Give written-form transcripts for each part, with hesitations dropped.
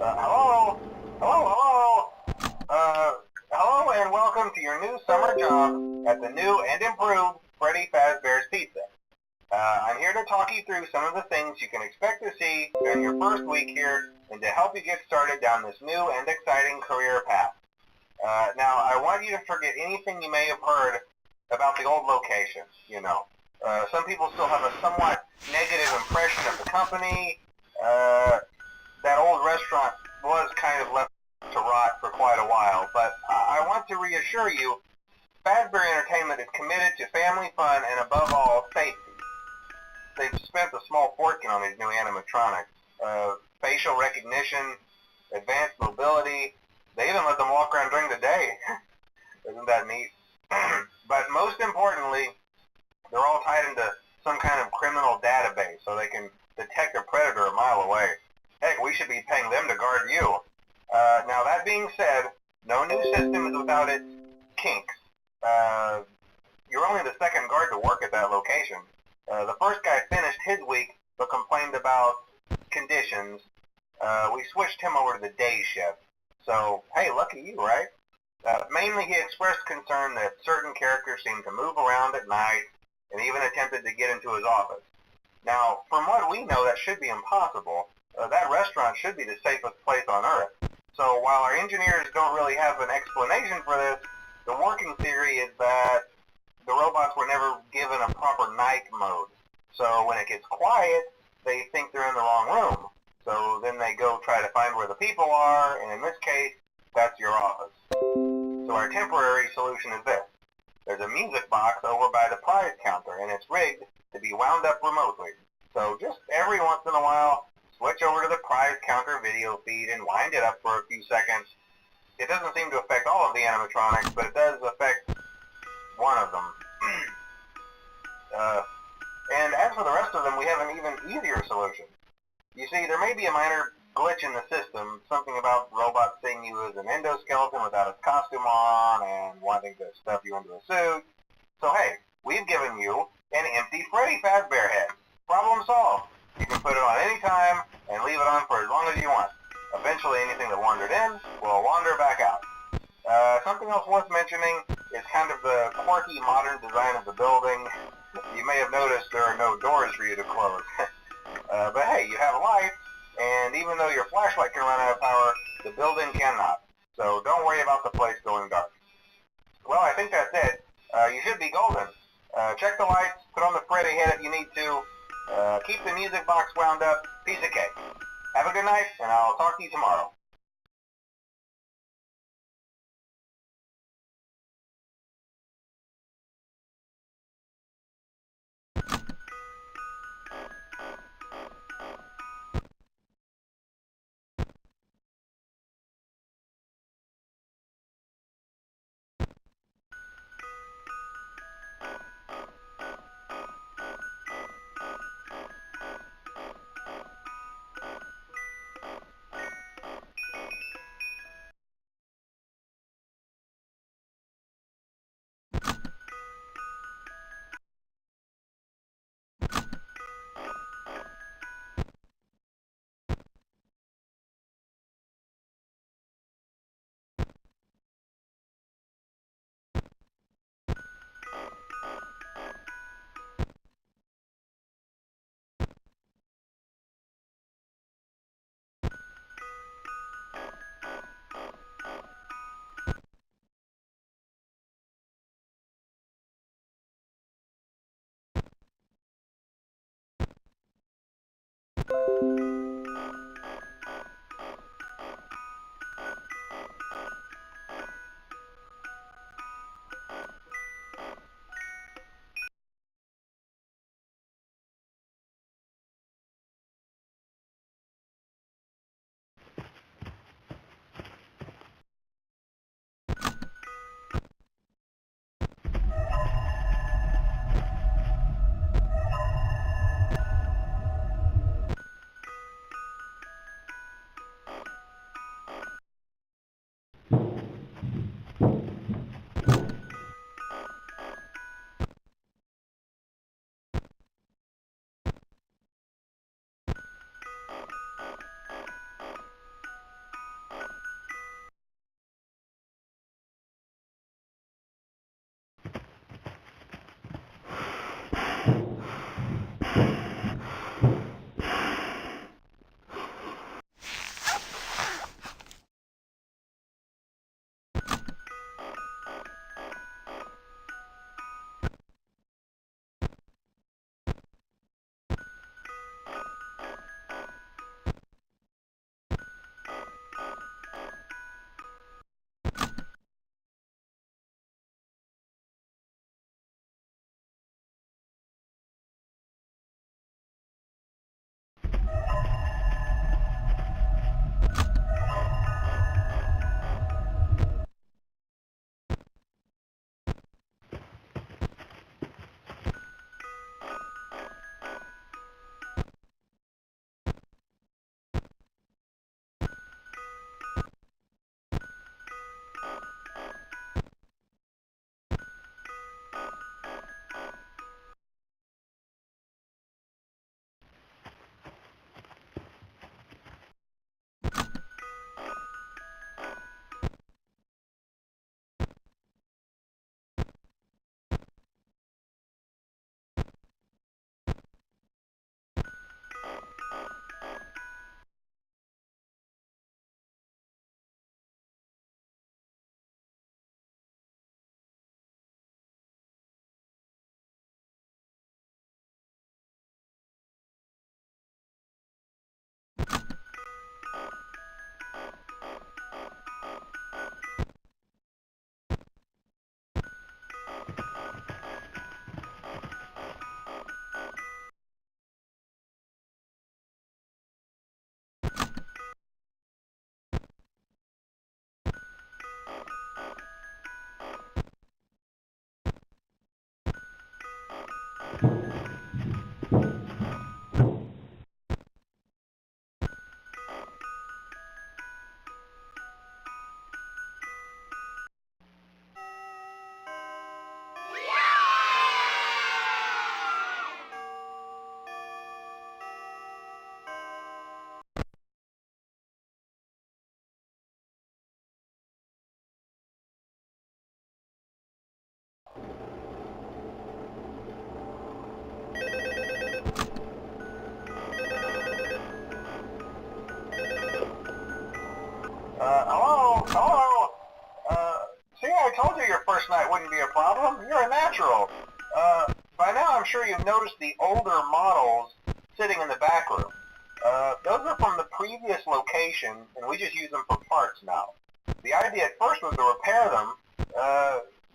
Hello? Hello? Hello and welcome to your new summer job at the new and improved Freddy Fazbear's Pizza. I'm here to talk you through some of the things you can expect to see during your first week here and to help you get started down this new and exciting career path. Now, I want you to forget anything you may have heard about the old location, you know. Some people still have a somewhat negative impression of the company. That old restaurant was kind of left to rot for quite a while, but I want to reassure you, Fazbear Entertainment is committed to family fun and above all, safety. They've spent a small fortune on these new animatronics. Facial recognition, advanced mobility, they even let them walk around during the day. Isn't that neat? But most importantly, they're all tied into some kind of criminal database so they can detect a predator a mile away. Heck, we should be paying them to guard you. Now that being said, no new system is without its kinks. You're only the second guard to work at that location. The first guy finished his week but complained about conditions. We switched him over to the day shift. So, hey, lucky you, right? Mainly he expressed concern that certain characters seemed to move around at night and even attempted to get into his office. Now, from what we know, that should be impossible. That restaurant should be the safest place on Earth. So while our engineers don't really have an explanation for this, the working theory is that the robots were never given a proper night mode. So when it gets quiet, they think they're in the wrong room. So then they go try to find where the people are, and in this case, that's your office. So our temporary solution is this. There's a music box over by the prize counter, and it's rigged to be wound up remotely. So just every once in a while, switch over to the prize counter video feed and wind it up for a few seconds. It doesn't seem to affect all of the animatronics, but it does affect one of them. And as for the rest of them, we have an even easier solution. You see, there may be a minor glitch in the system, something about robots seeing you as an endoskeleton without its costume on and wanting to stuff you into a suit. So hey, we've given you an empty Freddy Fazbear head. Problem solved. You can put it on any time and leave it on for as long as you want. Eventually anything that wandered in will wander back out. Something else worth mentioning is kind of the quirky modern design of the building. You may have noticed there are no doors for you to close. But hey, you have lights, and even though your flashlight can run out of power, the building cannot. So don't worry about the place going dark. Well, I think that's it. You should be golden. Check the lights, put on the Freddy head if you need to. Keep the music box wound up. Piece of cake. Have a good night, and I'll talk to you tomorrow. Hello? Hello? See, I told you your first night wouldn't be a problem. You're a natural. By now I'm sure you've noticed the older models sitting in the back room. Those are from the previous location, and we just use them for parts now. The idea at first was to repair them.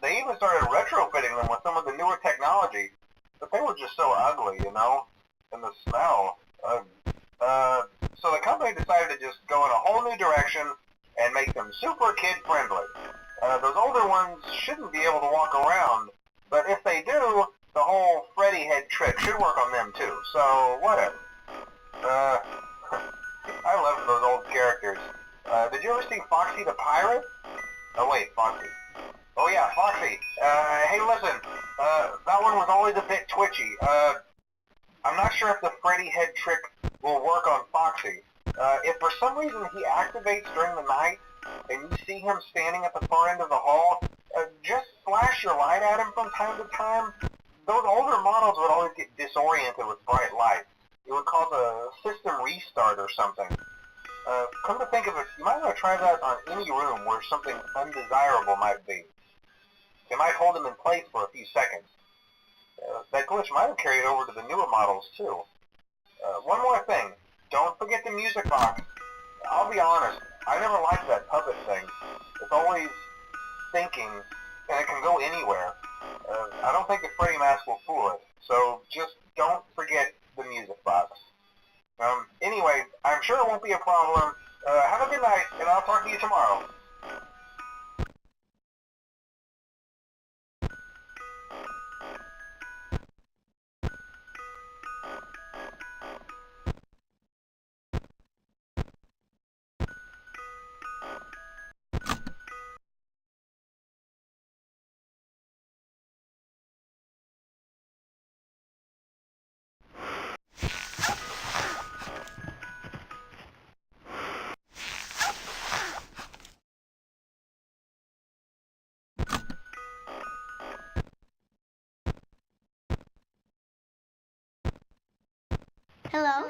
They even started retrofitting them with some of the newer technology, but they were just so ugly, you know, and the smell. So the company decided to just go in a whole new direction and make them super kid-friendly. Those older ones shouldn't be able to walk around, but if they do, the whole Freddy head trick should work on them too, so whatever. I love those old characters. Did you ever see Foxy the Pirate? Oh wait, Foxy. Oh yeah, Foxy. Hey listen, that one was always a bit twitchy. I'm not sure if the Freddy head trick will work on Foxy. If for some reason he activates during the night, and you see him standing at the far end of the hall, just flash your light at him from time to time. Those older models would always get disoriented with bright lights. It would cause a system restart or something. Come to think of it, you might want to try that on any room where something undesirable might be. It might hold him in place for a few seconds. That glitch might have carried over to the newer models too. One more thing. Don't forget the music box. I'll be honest, I never liked that puppet thing. It's always thinking, and it can go anywhere. I don't think the Freddy mask will fool it, so just don't forget the music box. Anyway, I'm sure it won't be a problem. Have a good night, and I'll talk to you tomorrow. Hello?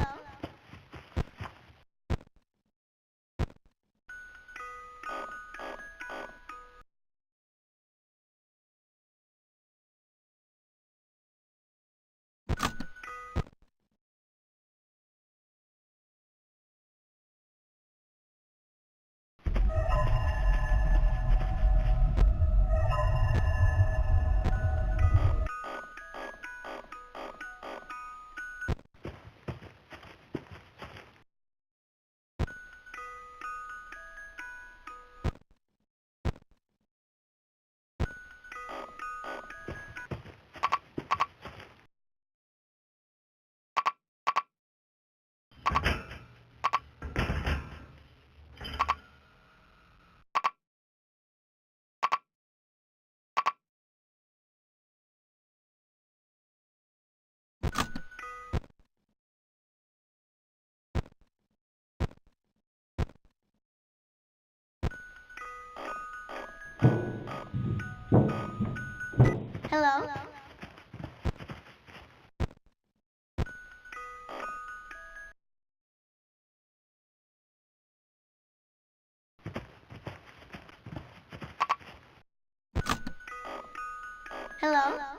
Hello? Hello?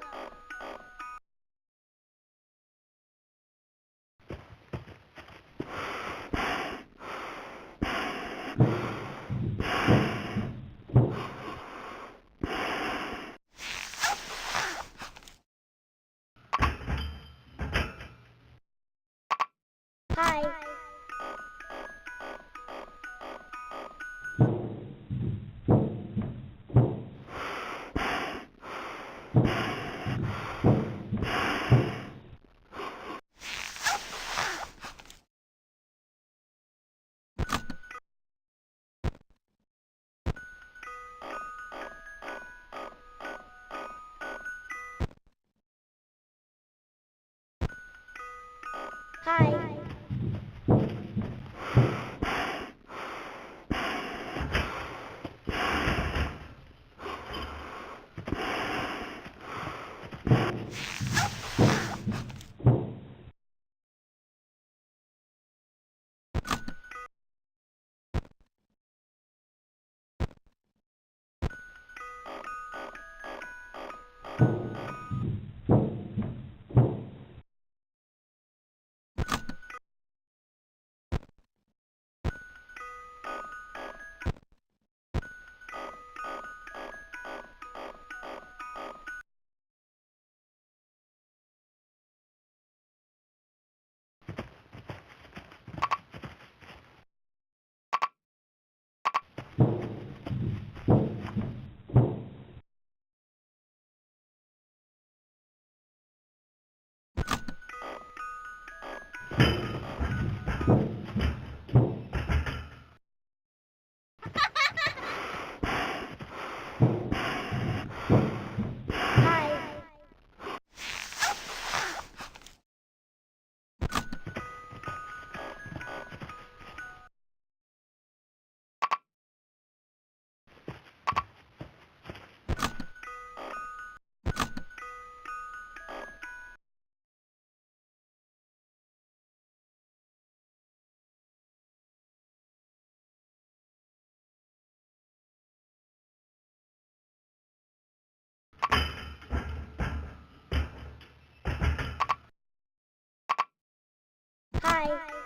Hi. Hi. Hi.